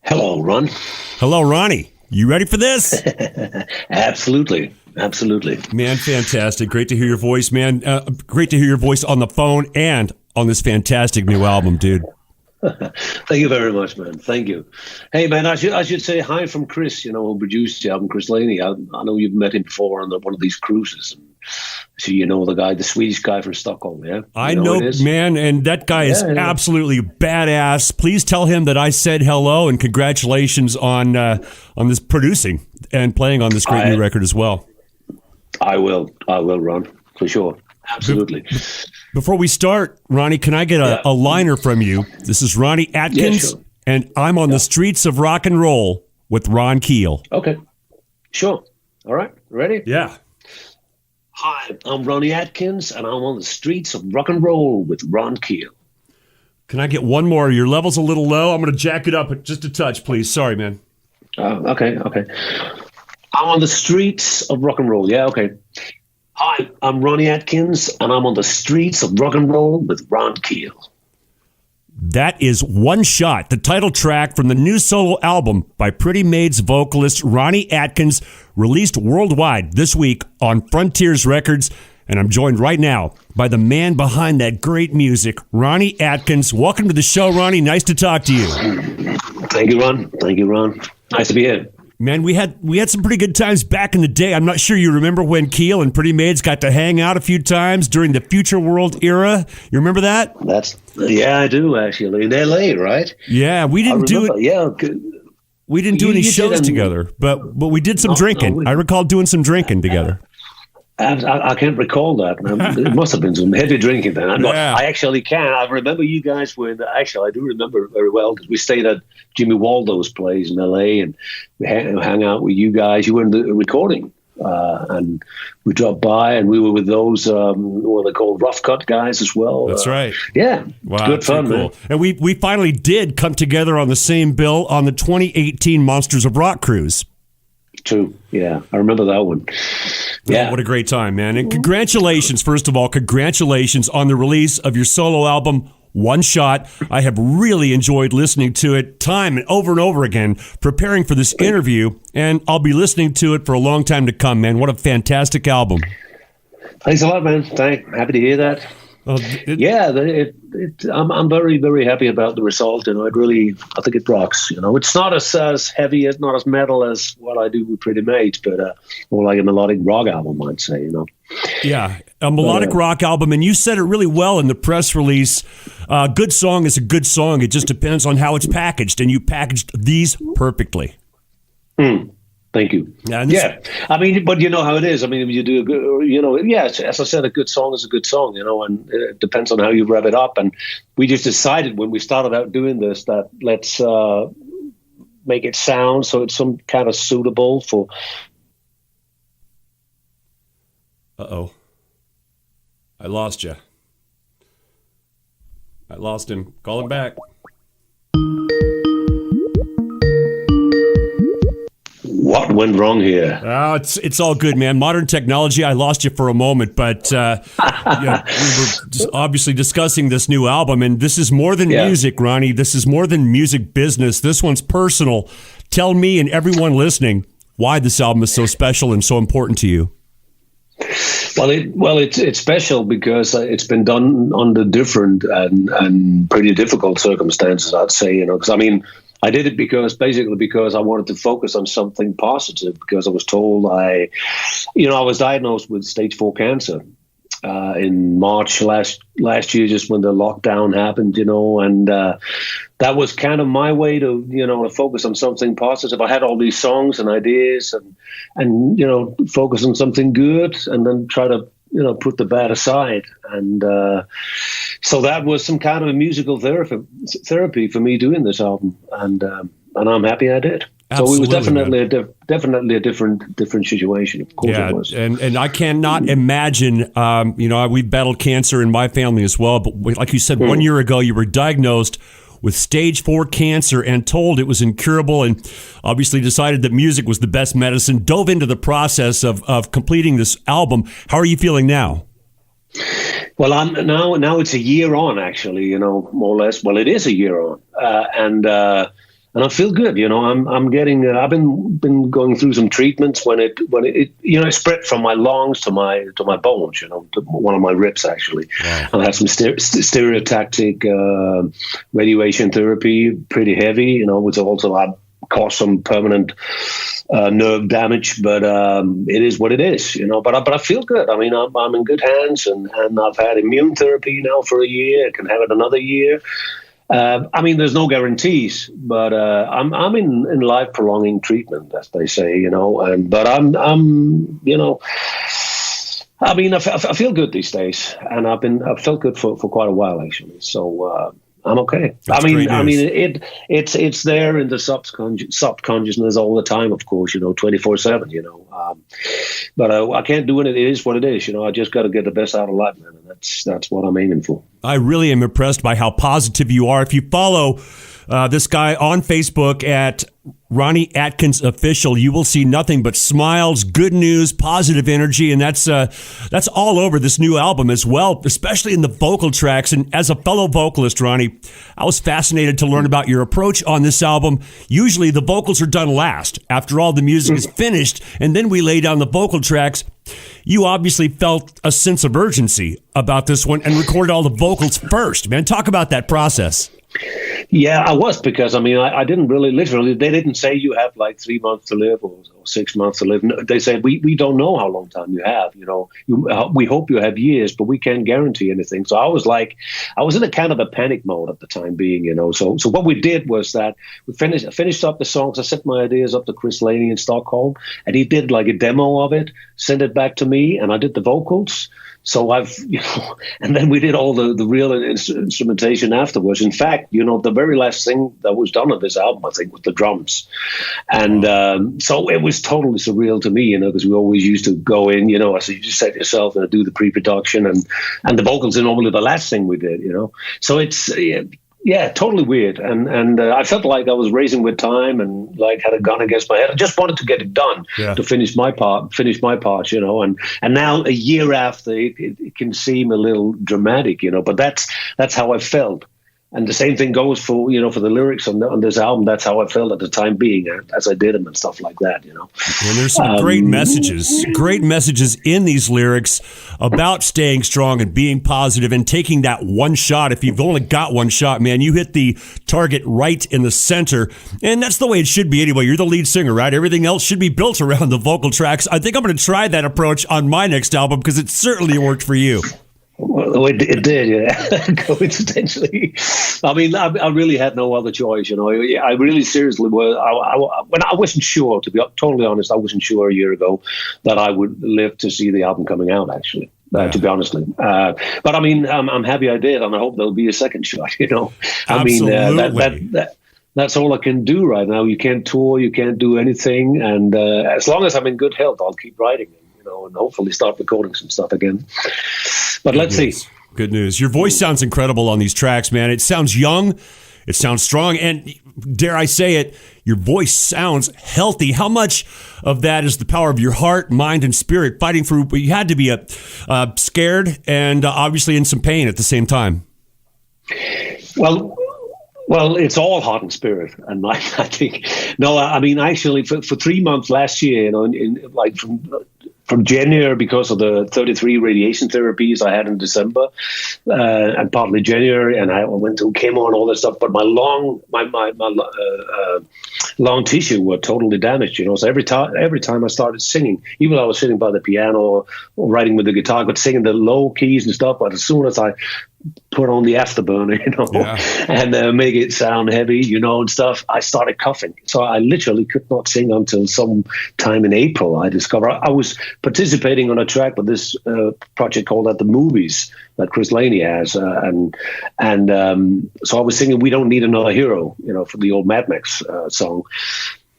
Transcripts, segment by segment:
Hello, Ron. Hello, Ronnie. You ready for this? Absolutely. Man, fantastic. Great to hear your voice, man. Great to hear your voice on the phone and on this fantastic new album, dude. Thank you very much, man. Thank you. Hey, man, I should say hi from Chris, who produced the album, Chris Laney. I know you've met him before on one of these cruises. So the Swedish guy from Stockholm, yeah? I know, man, and that guy is absolutely badass. Please tell him that I said hello and congratulations on this producing and playing on this great new record as well. I will, Ron, for sure. Absolutely. Before we start, Ronnie, can I get a liner from you? This is Ronnie Atkins, and I'm on the streets of rock and roll with Ron Keel. Okay. Sure. All right. Ready? Yeah. Hi, I'm Ronnie Atkins, and I'm on the streets of rock and roll with Ron Keel. Can I get one more? Your level's a little low. I'm going to jack it up just a touch, please. Sorry, man. Okay. I'm on the streets of rock and roll. Yeah, okay. Hi, I'm Ronnie Atkins, and I'm on the streets of rock and roll with Ron Keel. That is One Shot, the title track from the new solo album by Pretty Maids vocalist Ronnie Atkins, released worldwide this week on Frontiers Records. And I'm joined right now by the man behind that great music, Ronnie Atkins. Welcome to the show, Ronnie. Nice to talk to you. Thank you, Ron. Nice to be here. Man, we had some pretty good times back in the day. I'm not sure you remember when Keel and Pretty Maids got to hang out a few times during the Future World era. You remember that? I do, actually. In L.A., right? Yeah, we didn't do it. Yeah, we didn't do any shows together, but we did some drinking. I recall doing some drinking together. I can't recall that. It must have been some heavy drinking then. I actually can. I remember you guys were I do remember very well because we stayed at Jimmy Waldo's place in L.A. and we hang out with you guys. You were in the recording and we dropped by and we were with those, what they call rough cut guys as well. That's right. Yeah. Wow, good fun, cool. man. And we finally did come together on the same bill on the 2018 Monsters of Rock cruise. True. Yeah. I remember that one. Yeah. What a great time, man. And congratulations, first of all, congratulations on the release of your solo album, One Shot. I have really enjoyed listening to it time and over again, preparing for this interview, and I'll be listening to it for a long time to come, man. What a fantastic album. Thanks a lot, man. Happy to hear that. I'm very, very happy about the result. I think it rocks. It's not as heavy, it's not as metal as what I do with Pretty Maids, but more like a melodic rock album, I'd say. Yeah, a melodic rock album, and you said it really well in the press release. Good song is a good song. It just depends on how it's packaged, and you packaged these perfectly. Thank you. Yeah. But you know how it is. If you do a good, as I said, a good song is a good song, and it depends on how you rev it up. And we just decided when we started out doing this that let's make it sound so it's some kind of suitable for. Uh-oh. I lost you. I lost him. Call him back. What went wrong here? Oh, it's all good, man. Modern technology. I lost you for a moment, but we were obviously discussing this new album, and this is more than music, Ronnie. This is more than music business. This one's personal. Tell me and everyone listening why this album is so special and so important to you. Well, it's special because it's been done under different and pretty difficult circumstances, I'd say. Because I did it because I wanted to focus on something positive because I was told I was diagnosed with stage 4 cancer in March last year, just when the lockdown happened, and that was kind of my way to, to focus on something positive. I had all these songs and ideas and focus on something good and then try to, put the bad aside. And so that was some kind of a musical therapy for me doing this album. And I'm happy I did. Absolutely, so it was definitely a different situation. Of course it was. And I cannot imagine, we've battled cancer in my family as well. But like you said, 1 year ago, you were diagnosed with stage 4 cancer and told it was incurable, and obviously decided that music was the best medicine, dove into the process of completing this album. How are you feeling now? Well, I'm now it's a year on, actually, more or less. Well, it is a year on, and I feel good. I'm getting. I've been going through some treatments when it it spread from my lungs to my bones. To one of my ribs actually. Wow. And I had some stereotactic radiation therapy, pretty heavy. Which also had caused some permanent nerve damage. But it is what it is. But I feel good. I mean, I'm in good hands, and I've had immune therapy now for a year. I can have it another year. I mean, there's no guarantees, but I'm in life prolonging treatment, as they say, but I'm I mean, I feel good these days, and I've felt good for quite a while actually. So I'm okay. That's it's there in the subconsciousness all the time, of course, 24/7, but I can't do it. It is what it is. I just got to get the best out of life, man. And that's what I'm aiming for. I really am impressed by how positive you are. If you follow this guy on Facebook at Ronnie Atkins Official, you will see nothing but smiles, good news, positive energy, and that's all over this new album as well, especially in the vocal tracks. And as a fellow vocalist, Ronnie, I was fascinated to learn about your approach on this album. Usually the vocals are done last, after all the music is finished, and then we lay down the vocal tracks. You obviously felt a sense of urgency about this one and recorded all the vocals first. Man, talk about that process. Yeah, I was, because I didn't really literally. They didn't say you have like 3 months to live or 6 months to live. No, they said we don't know how long time you have. We hope you have years, but we can't guarantee anything. So I was in a kind of a panic mode at the time being. So what we did was that we finished up the songs. I sent my ideas up to Chris Laney in Stockholm, and he did like a demo of it, sent it back to me, and I did the vocals. So and then we did all the real instrumentation afterwards. In fact, the very last thing that was done on this album, I think, was the drums. And so it was totally surreal to me, because we always used to go in, as you just said yourself, and do the pre-production, and the vocals are normally the last thing we did, So it's... Yeah, totally weird, and I felt like I was racing with time, and like had a gun against my head. I just wanted to get it done to finish my part, and now a year after, it can seem a little dramatic, but that's how I felt. And the same thing goes for the lyrics on this album. That's how I felt at the time being, as I did them and stuff like that. And there's some great messages in these lyrics about staying strong and being positive and taking that one shot. If you've only got one shot, man, you hit the target right in the center, and that's the way it should be anyway. You're the lead singer, right? Everything else should be built around the vocal tracks. I think I'm going to try that approach on my next album, because it certainly worked for you. Well, it did, yeah. Coincidentally. I mean, I really had no other choice, I really seriously was. When I wasn't sure, to be totally honest, I wasn't sure a year ago that I would live to see the album coming out, actually. To be honestly, but I mean, I'm happy I did, and I hope there'll be a second shot. I mean, that's all I can do right now. You can't tour, you can't do anything, and as long as I'm in good health, I'll keep writing, and hopefully start recording some stuff again. But let's see. Good news. Your voice sounds incredible on these tracks, man. It sounds young. It sounds strong. And dare I say it, your voice sounds healthy. How much of that is the power of your heart, mind, and spirit fighting through? But you had to be scared and obviously in some pain at the same time. Well, it's all heart and spirit, and I think. No, I mean, actually, for 3 months last year, from January, because of the 33 radiation therapies I had in December, and partly January, and I went to chemo and all that stuff. But my lung tissue were totally damaged. So every time I started singing, even though I was sitting by the piano or writing with the guitar, but singing the low keys and stuff. But as soon as I put on the afterburner, and make it sound heavy, and stuff, I started coughing. So I literally could not sing until some time in April. I discovered I was participating on a track with this project called At the Movies that Chris Laney has, and so I was singing "We Don't Need Another Hero," for the old Mad Max song.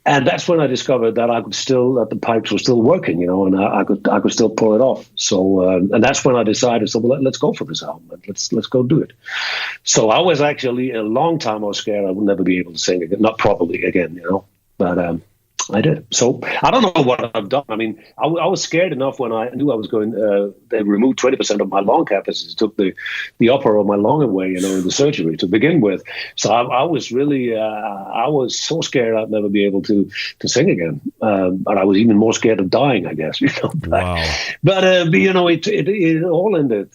And that's when I discovered that that the pipes were still working, and I could still pull it off. So, and that's when I decided, so let's go for this album. Let's go do it. So I was actually a long time I was scared I would never be able to sing again, not properly again, but I did. So I don't know what I've done. I mean, I was scared enough when I knew I was going. They removed 20% of my lung cavities, took the upper of my lung away, in the surgery to begin with. So I was really, I was so scared I'd never be able to sing again. But I was even more scared of dying, I guess. Wow. But it all ended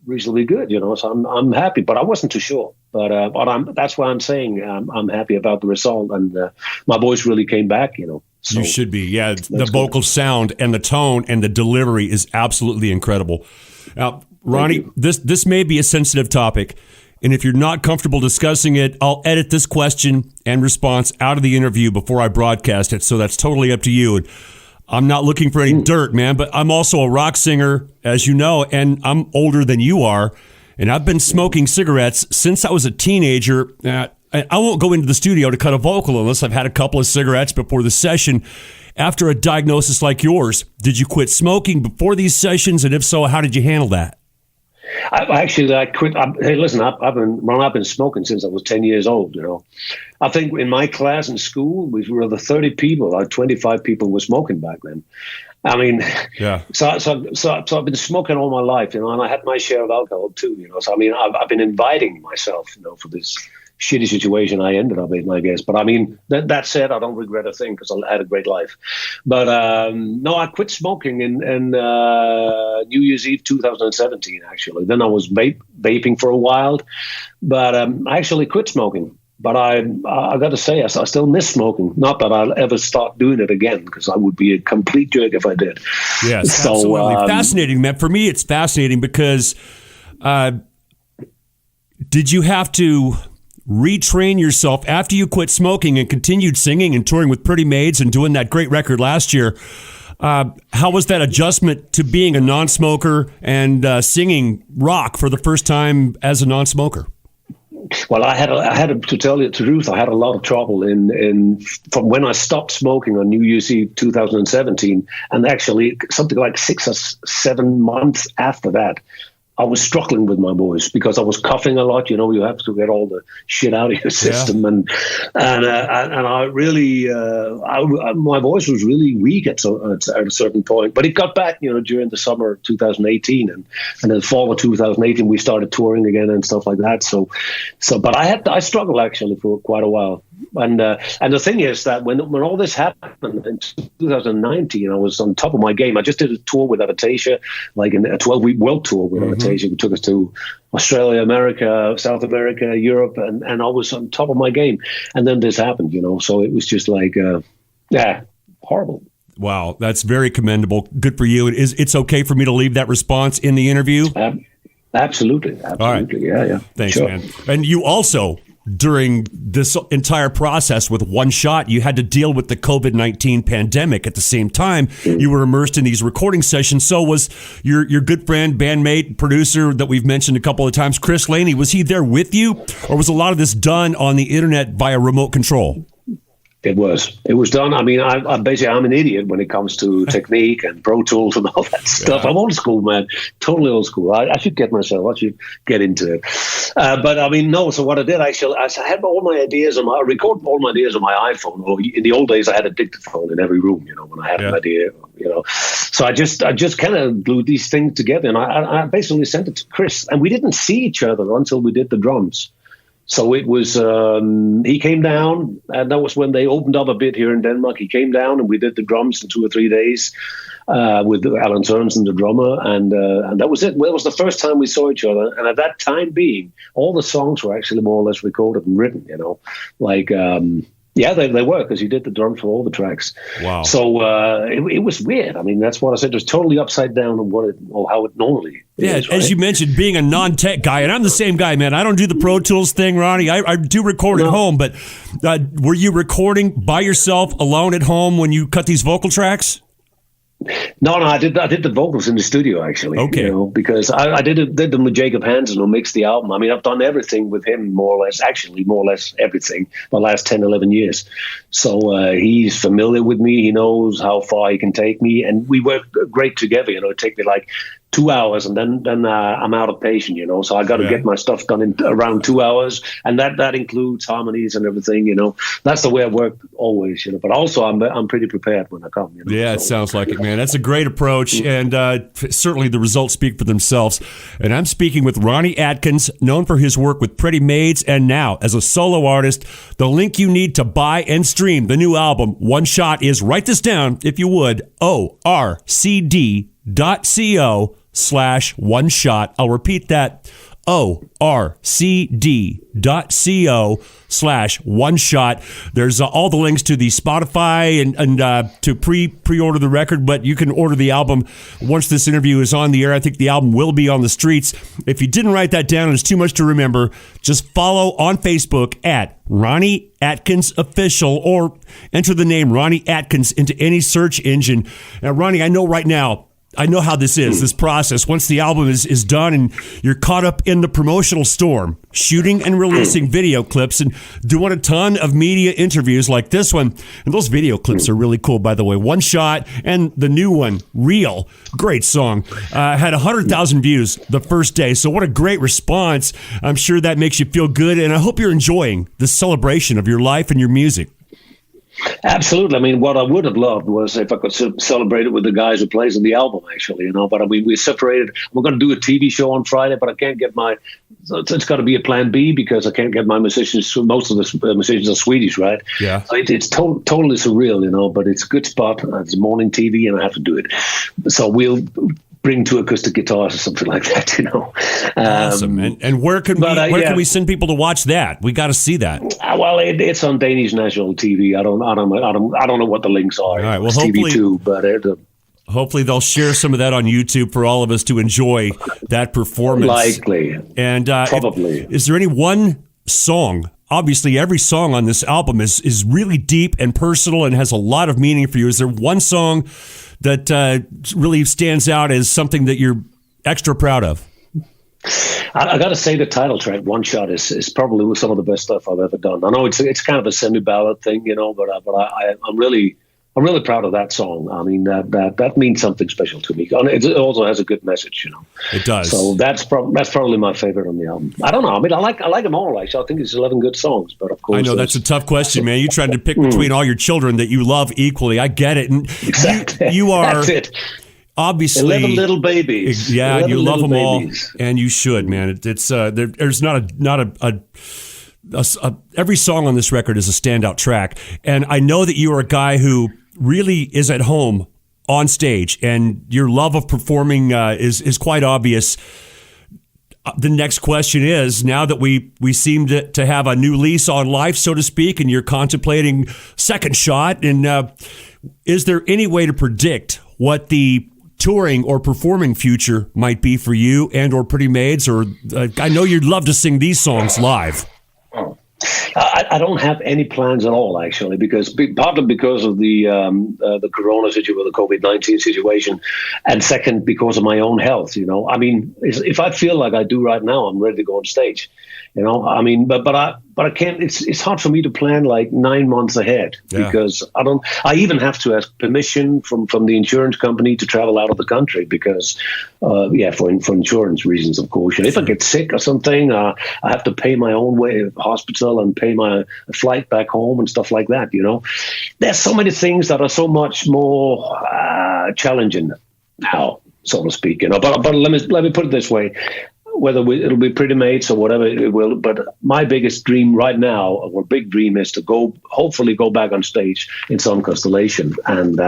reasonably good, So I'm happy, but I wasn't too sure. But that's why I'm saying I'm happy about the result, and my voice really came back, So you should be, yeah. The vocal sound and the tone and the delivery is absolutely incredible. Now, Ronnie, this may be a sensitive topic, and if you're not comfortable discussing it, I'll edit this question and response out of the interview before I broadcast it. So that's totally up to you. And I'm not looking for any dirt, man, but I'm also a rock singer, as you know, and I'm older than you are. And I've been smoking cigarettes since I was a teenager. I won't go into the studio to cut a vocal unless I've had a couple of cigarettes before the session. After a diagnosis like yours, did you quit smoking before these sessions? And if so, how did you handle that? I quit. Hey, listen, I've been smoking since I was 10 years old, I think in my class in school, we were the 30 people, like 25 people were smoking back then. I mean, yeah. So I've been smoking all my life, and I had my share of alcohol too, So I mean, I've been inviting myself, for this shitty situation I ended up in, I guess. But I mean, that said, I don't regret a thing because I had a great life. But no, I quit smoking in New Year's Eve 2017. Actually, then I was vaping for a while, but I actually quit smoking. But I got to say, I still miss smoking. Not that I'll ever start doing it again, because I would be a complete jerk if I did. Yes, so, absolutely. Fascinating, man. For me, it's fascinating because did you have to retrain yourself after you quit smoking and continued singing and touring with Pretty Maids and doing that great record last year? How was that adjustment to being a non-smoker and singing rock for the first time as a non-smoker? Well, I had to tell you the truth. I had a lot of trouble from when I stopped smoking on New Year's Eve 2017, and actually something like 6 or 7 months after that. I was struggling with my voice because I was coughing a lot. You have to get all the shit out of your system, yeah. and I really, my voice was really weak at a certain point. But it got back, during the summer of 2018, and in the fall of 2018 we started touring again and stuff like that. So, but I struggled actually for quite a while. And the thing is that when all this happened in 2019, I was on top of my game. I just did a tour with Anastasia, like a 12-week world tour with Anastasia, who took us to Australia, America, South America, Europe, and I was on top of my game. And then this happened, So it was just like, horrible. Wow, that's very commendable. Good for you. It's okay for me to leave that response in the interview? Absolutely. All right. Yeah. Thanks, sure. man. And you also, during this entire process with One Shot, you had to deal with the COVID-19 pandemic. At the same time, you were immersed in these recording sessions. So was your good friend, bandmate, producer that we've mentioned a couple of times, Chris Laney, was he there with you? Or was a lot of this done on the internet via remote control? It was done. I mean, I'm an idiot when it comes to technique and Pro Tools and all that stuff. Yeah. I'm old school, man. Totally old school. I should get into it. But I mean, no. So what I did, I had all my ideas I recorded all my ideas on my iPhone. Or in the old days, I had a dictaphone in every room, when I had an idea, So I just kind of glued these things together, and I basically sent it to Chris. And we didn't see each other until we did the drums. So it was, he came down, and that was when they opened up a bit here in Denmark. He came down, and we did the drums in 2 or 3 days with Alan Sørensen, the drummer, and that was it. Well, it was the first time we saw each other, and at that time being, all the songs were actually more or less recorded and written, Yeah, they were, because he did the drums for all the tracks. Wow. So it was weird. I mean, that's what I said. It was totally upside down on how it normally is. As you mentioned, being a non-tech guy, and I'm the same guy, man. I don't do the Pro Tools thing, Ronnie. I do record at home, but were you recording by yourself, alone at home when you cut these vocal tracks? No, I did the vocals in the studio actually. Okay. You know, because I did them with Jacob Hansen, who mixed the album. I mean, I've done everything with him, more or less everything the last 10, 11 years. So he's familiar with me. He knows how far he can take me, and we work great together. You know, it takes me like 2 hours, and then I'm out of patience, you know. So I got to get my stuff done in around 2 hours, and that includes harmonies and everything, you know. That's the way I work always, you know. But also I'm pretty prepared when I come. You know? Yeah, it sounds like it, man. That's a great approach, and certainly the results speak for themselves. And I'm speaking with Ronnie Atkins, known for his work with Pretty Maids, and now as a solo artist. The link you need to buy and stream the new album, One Shot, is, write this down if you would, orcd.co/one shot. I'll repeat that, orcd.co/one shot. There's all the links to the Spotify and to pre-order the record, but you can order the album once this interview is on the air. I think the album will be on the streets. If you didn't write that down and it's too much to remember, just follow on Facebook at Ronnie Atkins Official, or enter the name Ronnie Atkins into any search engine. Now, Ronnie, I know right now, I know how this is, this process. Once the album is done and you're caught up in the promotional storm, shooting and releasing video clips and doing a ton of media interviews like this one. And those video clips are really cool, by the way. One Shot and the new one, Real, great song, had 100,000 views the first day. So what a great response. I'm sure that makes you feel good. And I hope you're enjoying the celebration of your life and your music. Absolutely. I mean, what I would have loved was if I could celebrate it with the guys who plays on the album, actually, you know. But I mean, we separated. We're going to do a TV show on Friday, but I can't get so it's got to be a plan B because I can't get my musicians. Most of the musicians are Swedish, right? Yeah. So it's totally surreal, you know, but it's a good spot. It's morning TV and I have to do it. So we'll bring two acoustic guitars or something like that, you know. Awesome. And where can we send people to watch that? We got to see that. Well, it's on Danish national TV. I don't know what the links are. All right. Well, it's hopefully, TV2, but hopefully they'll share some of that on YouTube for all of us to enjoy that performance. Likely. And probably. Is there any one song? Obviously, every song on this album is really deep and personal and has a lot of meaning for you. Is there one song that really stands out as something that you're extra proud of? I got to say the title track, One Shot, is probably some of the best stuff I've ever done. I know it's kind of a semi-ballad thing, you know, but I'm really proud of that song. I mean, that means something special to me. It also has a good message, you know. It does. So that's probably my favorite on the album. I don't know. I mean, I like them all. Actually, I think it's 11 good songs. But of course, I know that's a tough question, man. You tried to pick between all your children that you love equally. I get it. And exactly. You are. That's it. Obviously, 11 little babies. Yeah, you love them babies. all, and you should, man. It's there's not a every song on this record is a standout track, and I know that you are a guy who really is at home on stage, and your love of performing is quite obvious. The next question is, now that we seem to have a new lease on life, so to speak, and you're contemplating second shot, and is there any way to predict what the touring or performing future might be for you and or Pretty Maids? Or I know you'd love to sing these songs live. I don't have any plans at all, actually, partly because of the corona situation, the COVID-19 situation, and second, because of my own health. You know, I mean, if I feel like I do right now, I'm ready to go on stage. You know, I mean, but I can't. It's hard for me to plan like 9 months ahead because I even have to ask permission from the insurance company to travel out of the country because, for insurance reasons, of course. And if I get sick or something, I have to pay my own way of hospital and pay my flight back home and stuff like that. You know, there's so many things that are so much more challenging now, so to speak. You know, but let me put it this way. Whether it'll be Pretty Maids or whatever it will, but my biggest dream right now, or big dream, is to hopefully go back on stage in some constellation. And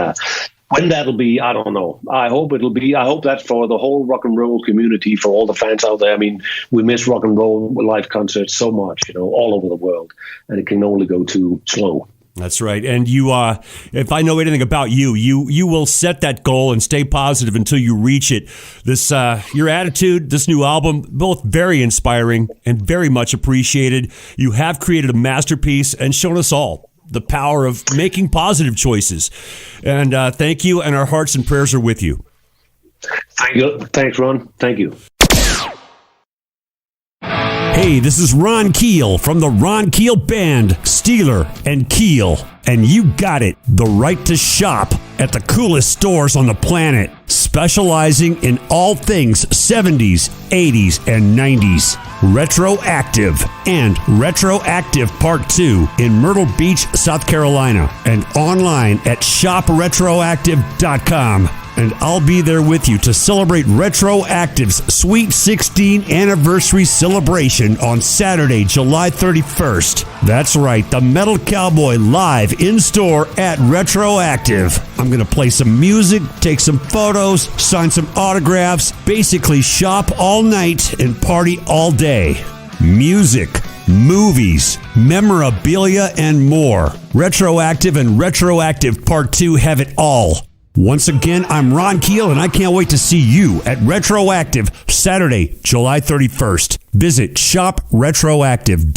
when that'll be, I don't know. I hope that's for the whole rock and roll community, for all the fans out there. I mean, we miss rock and roll live concerts so much, you know, all over the world, and it can only go too slow. That's right. And you, if I know anything about you, you will set that goal and stay positive until you reach it. This, your attitude, this new album, both very inspiring and very much appreciated. You have created a masterpiece and shown us all the power of making positive choices. And thank you, and our hearts and prayers are with you. Thank you. Thanks, Ron. Thank you. Hey, this is Ron Keel from the Ron Keel Band, Steeler and Keel. And you got it, the right to shop at the coolest stores on the planet, specializing in all things 70s, 80s, and 90s. Retroactive and Retroactive Part 2 in Myrtle Beach, South Carolina, and online at shopretroactive.com. And I'll be there with you to celebrate Retroactive's Sweet 16 anniversary celebration on Saturday, July 31st. That's right, the Metal Cowboy live in store at Retroactive. I'm going to play some music, take some photos, sign some autographs, basically shop all night and party all day. Music, movies, memorabilia, and more. Retroactive and Retroactive Part 2 have it all. Once again, I'm Ron Keel, and I can't wait to see you at Retroactive Saturday, July 31st. Visit shopretroactive.com.